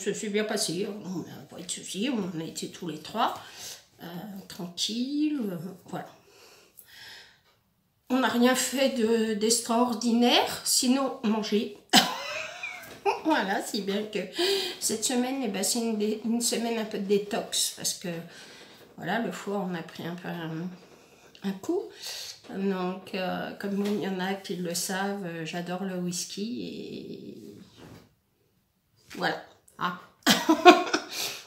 ça s'est bien passé. On n'a pas eu de soucis, on a été tous les trois. Tranquille, voilà. On n'a rien fait d'extraordinaire, sinon manger. Voilà, si bien que cette semaine, eh ben, c'est une semaine un peu de détox, parce que voilà, le foie, on a pris un peu un coup. Donc, comme il y en a qui le savent, j'adore le whisky et voilà. Ah.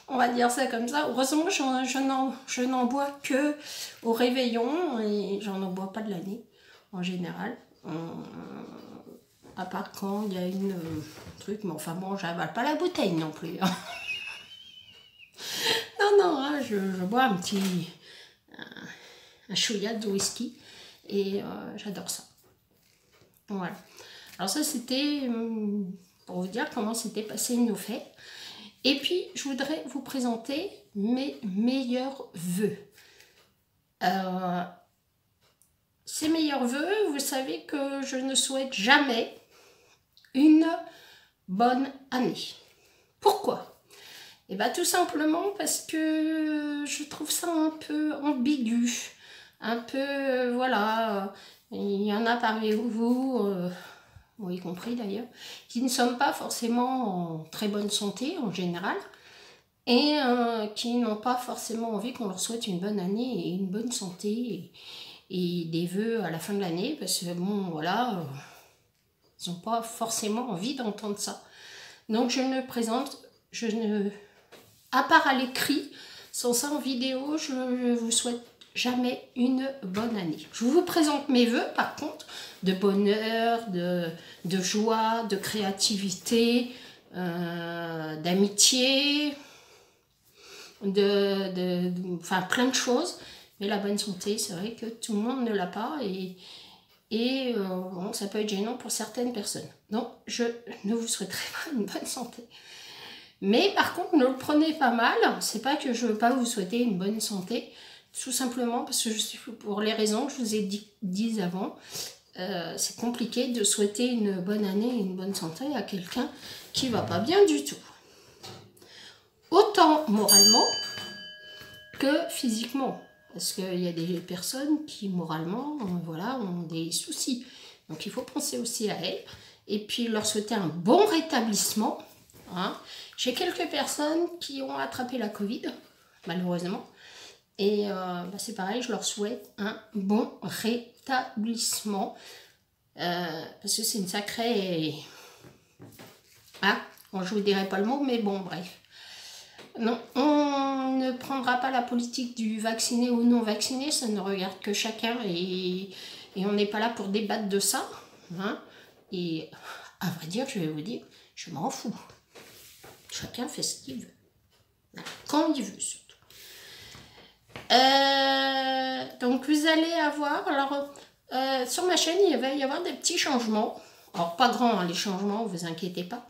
On va dire ça comme ça. Heureusement, je n'en bois que au réveillon et j'en bois pas de l'année en général. À part quand il y a une truc, mais enfin bon, j'avale pas la bouteille non plus. Hein. Non, hein, je bois un chouïa de whisky et j'adore ça. Voilà. Alors ça, c'était pour vous dire comment s'était passé nos fêtes. Et puis, je voudrais vous présenter mes meilleurs vœux. Ces meilleurs vœux, vous savez que je ne souhaite jamais une bonne année. Pourquoi? Eh bien, tout simplement parce que je trouve ça un peu ambigu. Un peu, voilà, il y en a parmi vous... y compris d'ailleurs, qui ne sont pas forcément en très bonne santé en général et qui n'ont pas forcément envie qu'on leur souhaite une bonne année et une bonne santé et des vœux à la fin de l'année parce que bon voilà, ils n'ont pas forcément envie d'entendre ça. Donc à part à l'écrit, sans ça en vidéo, je ne vous souhaite jamais une bonne année. Je vous présente mes vœux par contre, de bonheur, de joie, de créativité, d'amitié, enfin plein de choses. Mais la bonne santé, c'est vrai que tout le monde ne l'a pas et bon, ça peut être gênant pour certaines personnes. Donc je ne vous souhaiterai pas une bonne santé. Mais par contre, ne le prenez pas mal. C'est pas que je ne veux pas vous souhaiter une bonne santé, tout simplement parce que pour les raisons que je vous ai dit avant, c'est compliqué de souhaiter une bonne année et une bonne santé à quelqu'un qui va pas bien du tout. Autant moralement que physiquement. Parce qu'il y a des personnes qui moralement voilà, ont des soucis. Donc il faut penser aussi à elles. Et puis leur souhaiter un bon rétablissement. Hein. J'ai quelques personnes qui ont attrapé la Covid, malheureusement. Et c'est pareil, je leur souhaite un bon rétablissement. Parce que c'est une sacrée... Hein, bon, je ne vous dirai pas le mot, mais bon, bref. Non, on ne prendra pas la politique du vacciné ou non vacciné, ça ne regarde que chacun et on n'est pas là pour débattre de ça. Hein. Et à vrai dire, je vais vous dire, je m'en fous. Chacun fait ce qu'il veut. Quand il veut surtout. Donc vous allez avoir, alors sur ma chaîne il va y avoir des petits changements. Alors pas grands hein, les changements, vous inquiétez pas.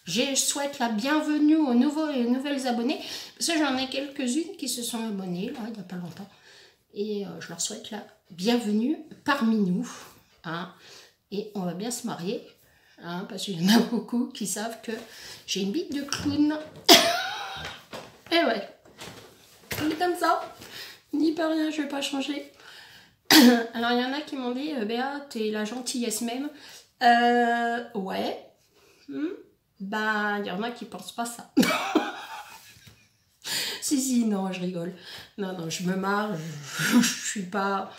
Je souhaite la bienvenue aux nouveaux et aux nouvelles abonnés. Parce que j'en ai quelques-unes qui se sont abonnées là, il n'y a pas longtemps. Et je leur souhaite la bienvenue parmi nous. Hein. Et on va bien se marier. Hein, parce qu'il y en a beaucoup qui savent que j'ai une bite de clown. Et ouais. C'est comme ça. N'y peut rien, je vais pas changer. Alors il y en a qui m'ont dit Béa, t'es la gentillesse même. Ouais. Ben, il y en a qui pensent pas ça. Si, non, je rigole. Non, je me marre, je suis pas...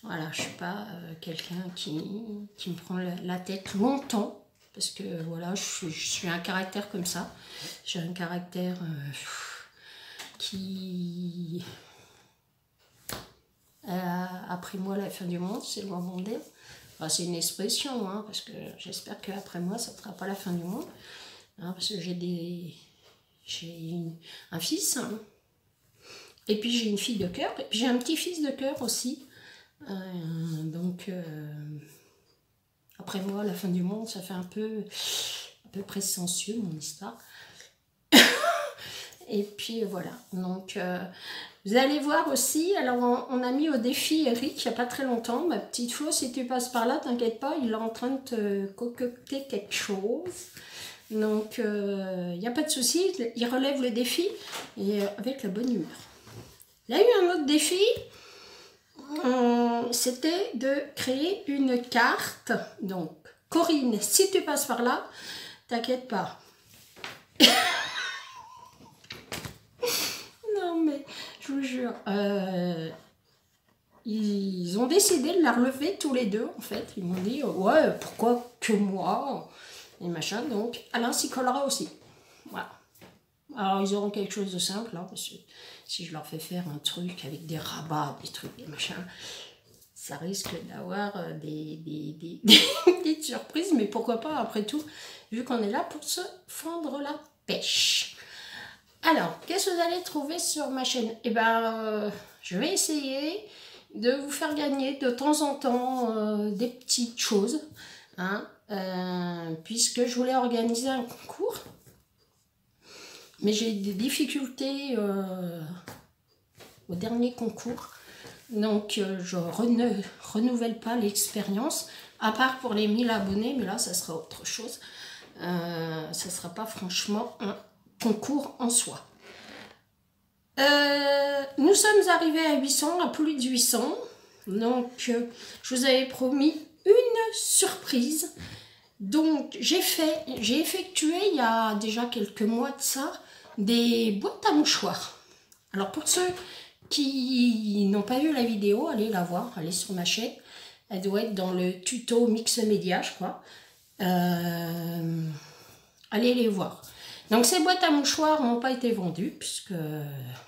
Voilà, je suis pas quelqu'un qui me prend la tête longtemps. Parce que, voilà, je suis un caractère comme ça. J'ai un caractère qui... après moi, la fin du monde, c'est le moment de dire. Enfin, c'est une expression, hein, parce que j'espère qu'après moi, ça ne sera pas la fin du monde. Hein, parce que j'ai un fils, hein, et puis j'ai une fille de cœur, et puis j'ai un petit-fils de cœur aussi. Donc, après moi, la fin du monde, ça fait un peu prétentieux, mon histoire. Et puis voilà, donc vous allez voir aussi, alors on a mis au défi Eric il n'y a pas très longtemps, ma petite Flo, si tu passes par là, t'inquiète pas, il est en train de te concocter quelque chose. Donc, il n'y a pas de souci, il relève le défi et avec la bonne humeur. Il y a eu un autre défi, c'était de créer une carte. Donc, Corinne, si tu passes par là, t'inquiète pas. Non mais, je vous jure, ils ont décidé de la relever tous les deux, en fait. Ils m'ont dit, ouais, pourquoi que moi? Et machin, donc Alain s'y collera aussi. Voilà. Alors, ils auront quelque chose de simple, hein, parce que si je leur fais faire un truc avec des rabats, des trucs, des machins, ça risque d'avoir des petites surprises, mais pourquoi pas, après tout, vu qu'on est là pour se fendre la pêche. Alors, qu'est-ce que vous allez trouver sur ma chaîne? Eh ben, je vais essayer de vous faire gagner de temps en temps des petites choses, hein, puisque je voulais organiser un concours, mais j'ai eu des difficultés au dernier concours, donc je renouvelle pas l'expérience, à part pour les 1000 abonnés, mais là ça sera autre chose, ça sera pas franchement un concours en soi. Nous sommes arrivés à 800, à plus de 800, donc je vous avais promis une surprise. Donc j'ai effectué il y a déjà quelques mois de ça des boîtes à mouchoirs. Alors pour ceux qui n'ont pas vu la vidéo, allez la voir, allez sur ma chaîne, elle doit être dans le tuto Mix Média, je crois. Allez les voir. Donc ces boîtes à mouchoirs n'ont pas été vendues, puisque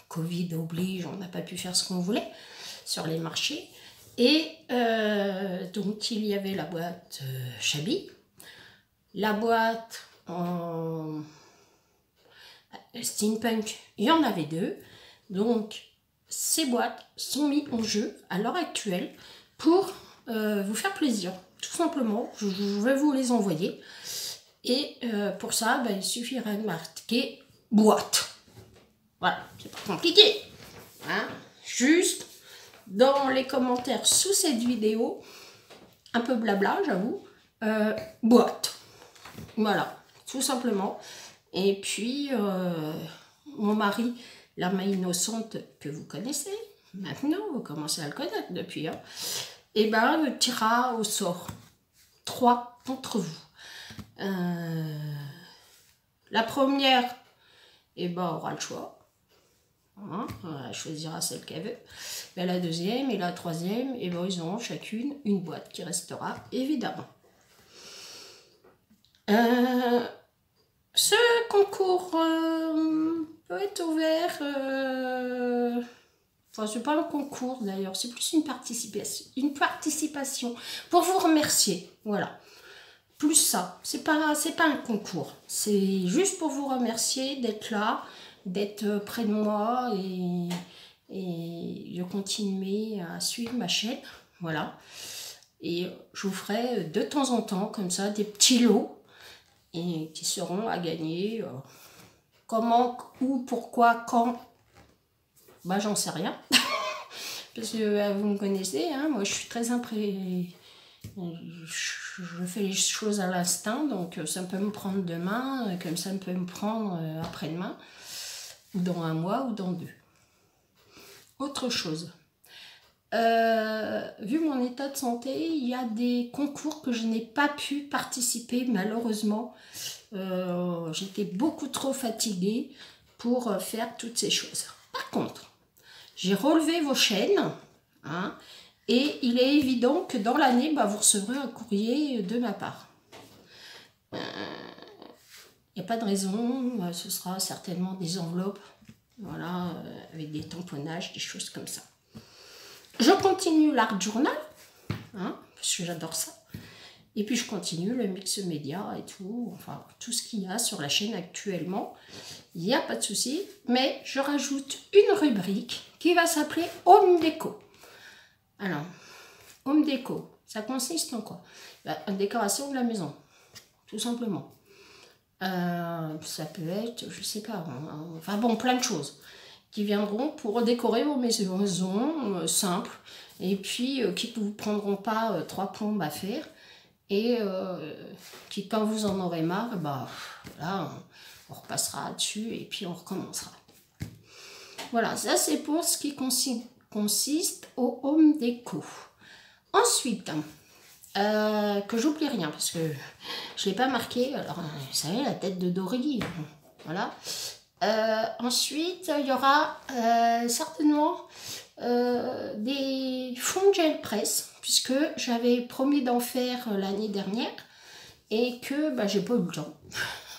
Covid oblige, on n'a pas pu faire ce qu'on voulait sur les marchés. Et donc il y avait la boîte Chabi, la boîte en steampunk, il y en avait deux. Donc ces boîtes sont mises en jeu à l'heure actuelle pour vous faire plaisir. Tout simplement, je vais vous les envoyer. Et pour ça, ben, il suffirait de marquer boîte. Voilà, c'est pas compliqué. Hein? Juste dans les commentaires sous cette vidéo, un peu blabla, j'avoue, boîte. Voilà, tout simplement. Et puis, mon mari, la main innocente que vous connaissez, maintenant, vous commencez à le connaître depuis, hein, et ben, tirera au sort 3 d'entre vous. La première, eh ben, aura le choix. Hein, elle choisira celle qu'elle veut. Mais la deuxième et la troisième, eh ben, ils auront chacune une boîte qui restera, évidemment. Ce concours peut être ouvert. Enfin, c'est pas un concours d'ailleurs, c'est plus une participation pour vous remercier. Voilà. Plus ça, c'est pas un concours, c'est juste pour vous remercier d'être là, d'être près de moi et de continuer à suivre ma chaîne, voilà. Et je vous ferai de temps en temps comme ça des petits lots et qui seront à gagner. Comment, où, pourquoi, quand, bah j'en sais rien, parce que vous me connaissez, hein, moi je suis très je fais les choses à l'instinct, donc ça peut me prendre demain, comme ça peut me prendre après-demain, ou dans un mois, ou dans 2. Autre chose, vu mon état de santé, il y a des concours que je n'ai pas pu participer, malheureusement. J'étais beaucoup trop fatiguée pour faire toutes ces choses. Par contre, j'ai relevé vos chaînes, hein, et il est évident que dans l'année, bah, vous recevrez un courrier de ma part. Il n'y a pas de raison, ce sera certainement des enveloppes, voilà, avec des tamponnages, des choses comme ça. Je continue l'Art Journal, hein, parce que j'adore ça. Et puis je continue le Mix Média et tout, enfin tout ce qu'il y a sur la chaîne actuellement. Il n'y a pas de souci, mais je rajoute une rubrique qui va s'appeler Home Déco. Alors, Home Déco, ça consiste en quoi? La décoration de la maison, tout simplement. Ça peut être, je sais pas, enfin bon, plein de choses qui viendront pour décorer vos maisons simples et puis qui ne vous prendront pas 3 plombes à faire. et qui, quand vous en aurez marre, bah, voilà, on repassera dessus et puis on recommencera. Voilà, ça c'est pour ce qui consiste au home déco. Ensuite, que j'oublie rien parce que je ne l'ai pas marqué. Alors, vous savez, la tête de Dory, voilà. Ensuite, il y aura certainement des fonds de gel presse, puisque j'avais promis d'en faire l'année dernière et que bah, j'ai pas eu le temps.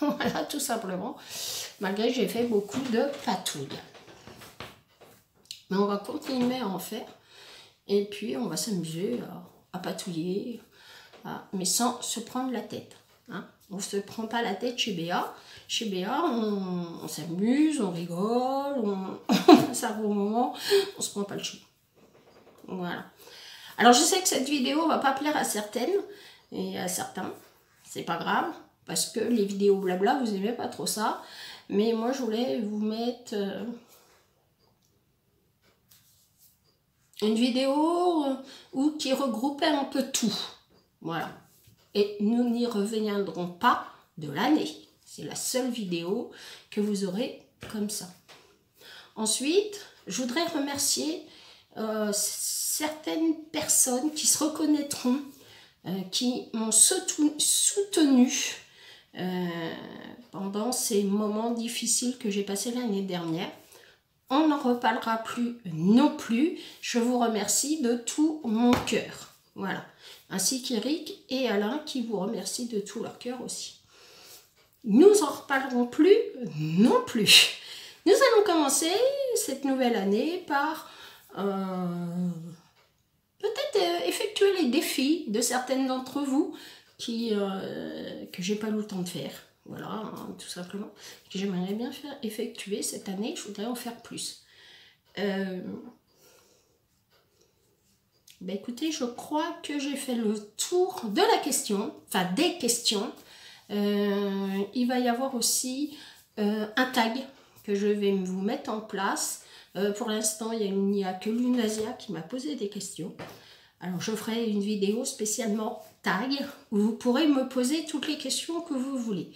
Voilà, tout simplement. Malgré que j'ai fait beaucoup de patouilles. Mais on va continuer à en faire. Et puis, on va s'amuser à patouiller, mais sans se prendre la tête. Hein. On ne se prend pas la tête chez Béa. Chez Béa, on s'amuse, on rigole, on passe un bon moment, on ne se prend pas le chou. Voilà. Alors, je sais que cette vidéo ne va pas plaire à certaines et à certains. C'est pas grave, parce que les vidéos blabla, vous n'aimez pas trop ça. Mais moi, je voulais vous mettre une vidéo qui regroupait un peu tout. Voilà. Et nous n'y reviendrons pas de l'année. C'est la seule vidéo que vous aurez comme ça. Ensuite, je voudrais remercier certaines personnes qui se reconnaîtront, qui m'ont soutenu pendant ces moments difficiles que j'ai passés l'année dernière. On n'en reparlera plus non plus. Je vous remercie de tout mon cœur. Voilà. Ainsi qu'Eric et Alain qui vous remercient de tout leur cœur aussi. Nous en reparlerons plus non plus. Nous allons commencer cette nouvelle année par peut-être effectuer les défis de certaines d'entre vous que j'ai pas eu le temps de faire. Voilà, hein, tout simplement. Que j'aimerais bien faire effectuer cette année. Je voudrais en faire plus. Ben écoutez, je crois que j'ai fait le tour de la question, enfin des questions. Il va y avoir aussi un tag que je vais vous mettre en place. Pour l'instant, il n'y a que Lunasia qui m'a posé des questions. Alors, je ferai une vidéo spécialement tag où vous pourrez me poser toutes les questions que vous voulez.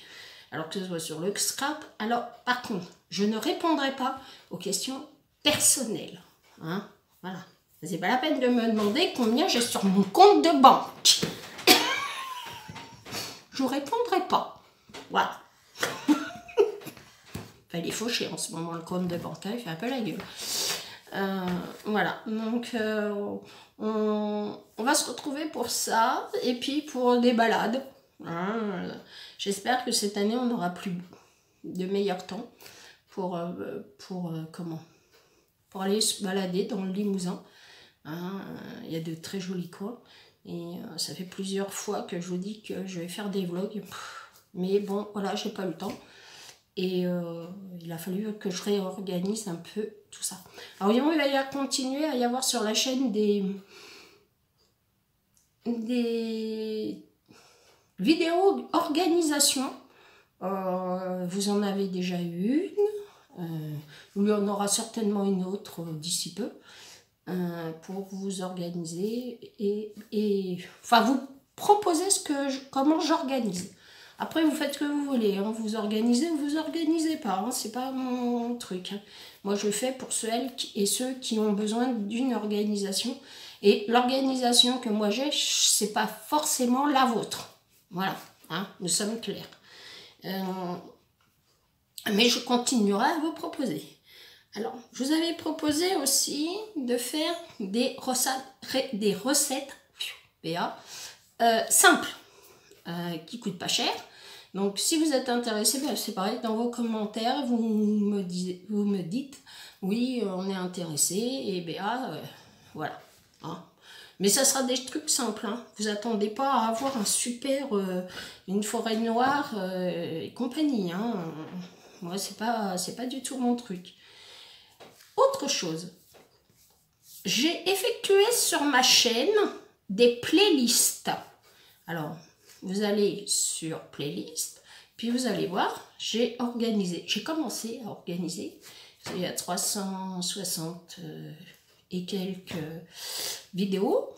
Alors, que ce soit sur le scrap. Alors, par contre, je ne répondrai pas aux questions personnelles. Hein, voilà. C'est pas la peine de me demander combien j'ai sur mon compte de banque. Je ne répondrai pas. Voilà. Enfin, il est fauché en ce moment, le compte de banque. Hein, il fait un peu la gueule. Voilà. Donc, on va se retrouver pour ça. Et puis, pour des balades. Hein, j'espère que cette année, on aura plus de meilleur temps pour aller se balader dans le Limousin. Hein, il y a de très jolis coins. Et ça fait plusieurs fois que je vous dis que je vais faire des vlogs. Mais bon, voilà, j'ai pas eu le temps. Et il a fallu que je réorganise un peu tout ça. Alors, il va y continuer à y avoir sur la chaîne des vidéos organisation. Vous en avez déjà eu une. Il y en aura certainement une autre d'ici peu. Pour vous organiser et enfin vous proposer comment j'organise. Après vous faites ce que vous voulez, hein, vous organisez ou vous organisez pas, hein, c'est pas mon truc. Hein. Moi je fais pour celles et ceux qui ont besoin d'une organisation et l'organisation que moi j'ai, c'est pas forcément la vôtre. Voilà, hein, nous sommes clairs. Mais je continuerai à vous proposer. Alors, je vous avais proposé aussi de faire des recettes simples, qui ne coûtent pas cher. Donc, si vous êtes intéressé, ben, c'est pareil, dans vos commentaires, vous me dites, oui, on est intéressé, et voilà. Hein. Mais ça sera des trucs simples. Hein. Vous attendez pas à avoir un super, une forêt noire et compagnie. Hein. Moi, c'est pas du tout mon truc. Autre chose, j'ai effectué sur ma chaîne des playlists. Alors, vous allez sur playlist, puis vous allez voir, j'ai commencé à organiser, il y a 360 et quelques vidéos,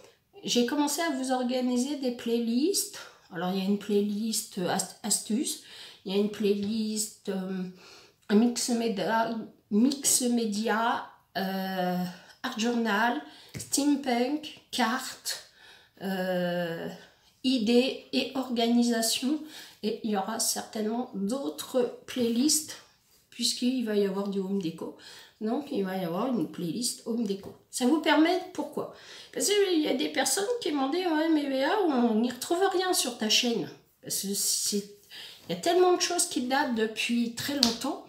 j'ai commencé à vous organiser des playlists Alors, il y a une playlist astuces, il y a une playlist mix média, art journal, steampunk, cartes, idées et organisation. Et il y aura certainement d'autres playlists, puisqu'il va y avoir du home déco. Donc, il va y avoir une playlist home déco. Ça vous permet, pourquoi? Parce qu'il y a des personnes qui m'ont dit, ouais, mais Béa, on n'y retrouve rien sur ta chaîne. Parce que il y a tellement de choses qui datent depuis très longtemps,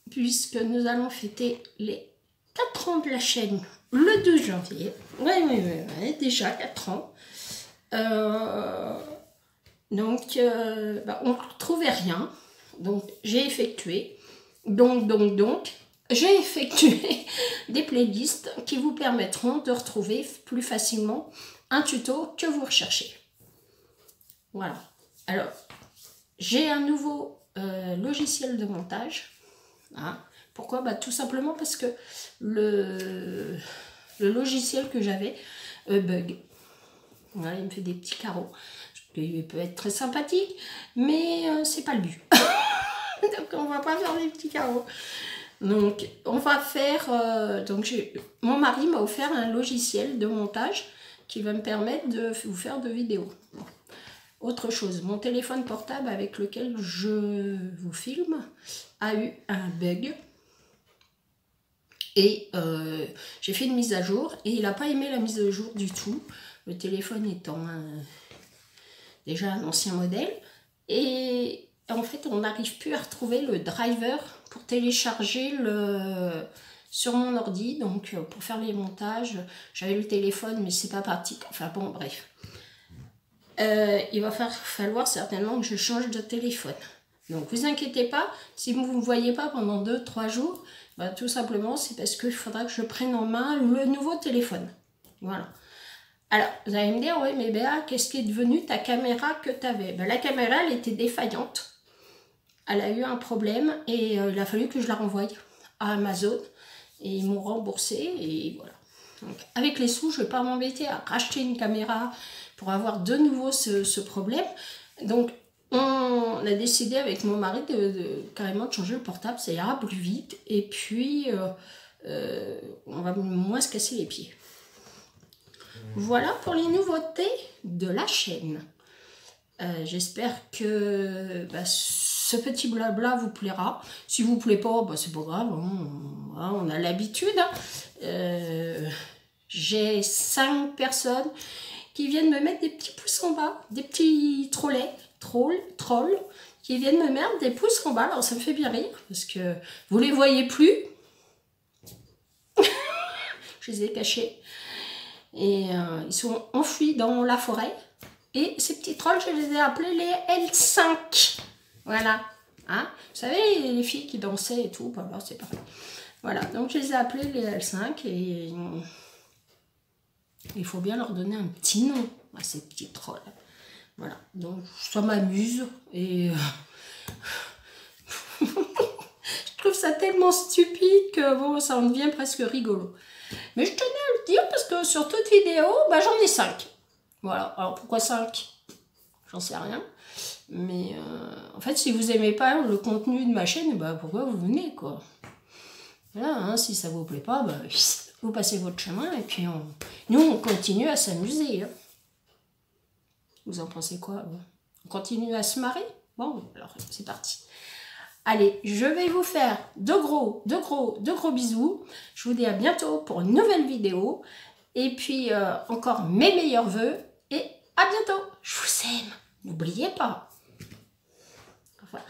puisque nous allons fêter les 4 ans de la chaîne le 12 janvier. Oui, déjà 4 ans. Donc, on ne retrouvait rien. Donc, j'ai effectué. J'ai effectué des playlists qui vous permettront de retrouver plus facilement un tuto que vous recherchez. Voilà. Alors, j'ai un nouveau logiciel de montage. Hein. Pourquoi? Tout simplement parce que le logiciel que j'avais bug. Voilà, il me fait des petits carreaux. Il peut être très sympathique, mais c'est pas le but. Donc on va pas faire des petits carreaux. Donc on va faire. Mon mari m'a offert un logiciel de montage qui va me permettre de vous faire de vidéos. Bon. Autre chose, mon téléphone portable avec lequel je vous filme a eu un bug. Et j'ai fait une mise à jour et il n'a pas aimé la mise à jour du tout. Le téléphone étant déjà un ancien modèle. Et en fait, on n'arrive plus à retrouver le driver pour télécharger sur mon ordi. Donc, pour faire les montages, j'avais le téléphone, mais c'est pas pratique. Enfin bon, bref. Il va falloir certainement que je change de téléphone. Donc, vous inquiétez pas, si vous ne me voyez pas pendant 2-3 jours, tout simplement, c'est parce qu'il faudra que je prenne en main le nouveau téléphone. Voilà. Alors, vous allez me dire, oui, mais Béa, qu'est-ce qui est devenu ta caméra que tu avais? La caméra, elle était défaillante. Elle a eu un problème et il a fallu que je la renvoie à Amazon. Et ils m'ont remboursé et voilà. Donc, avec les sous, je ne vais pas m'embêter à racheter une caméra pour avoir de nouveau ce problème. Donc, on a décidé avec mon mari carrément de changer le portable. Ça ira plus vite. Et puis, on va moins se casser les pieds. Voilà pour les nouveautés de la chaîne. J'espère que ce petit blabla vous plaira. Si vous ne plaît pas, c'est pas grave. On a l'habitude. J'ai 5 personnes qui viennent me mettre des petits pouces en bas. Des petits trolls, qui viennent me mettre des pouces en bas. Alors ça me fait bien rire parce que vous ne les voyez plus. Je les ai cachés. Et ils sont enfuis dans la forêt. Et ces petits trolls, je les ai appelés les L5. Voilà. Hein, vous savez, les filles qui dansaient et tout, là, c'est pareil. Voilà, donc je les ai appelés les L5 et il faut bien leur donner un petit nom à ces petits trolls. Voilà, donc ça m'amuse et je trouve ça tellement stupide que bon, ça en devient presque rigolo. Mais je tenais à le dire parce que sur toute vidéo, j'en ai 5. Voilà, alors pourquoi 5? J'en sais rien. Mais en fait, si vous n'aimez pas le contenu de ma chaîne, pourquoi vous venez, quoi? Voilà, hein, si ça vous plaît pas, vous passez votre chemin et puis nous, on continue à s'amuser. Hein. Vous en pensez quoi? On continue à se marrer? Bon, alors c'est parti. Allez, je vais vous faire de gros bisous. Je vous dis à bientôt pour une nouvelle vidéo. Et puis, encore mes meilleurs vœux. Et à bientôt. Je vous aime. N'oubliez pas. Au revoir.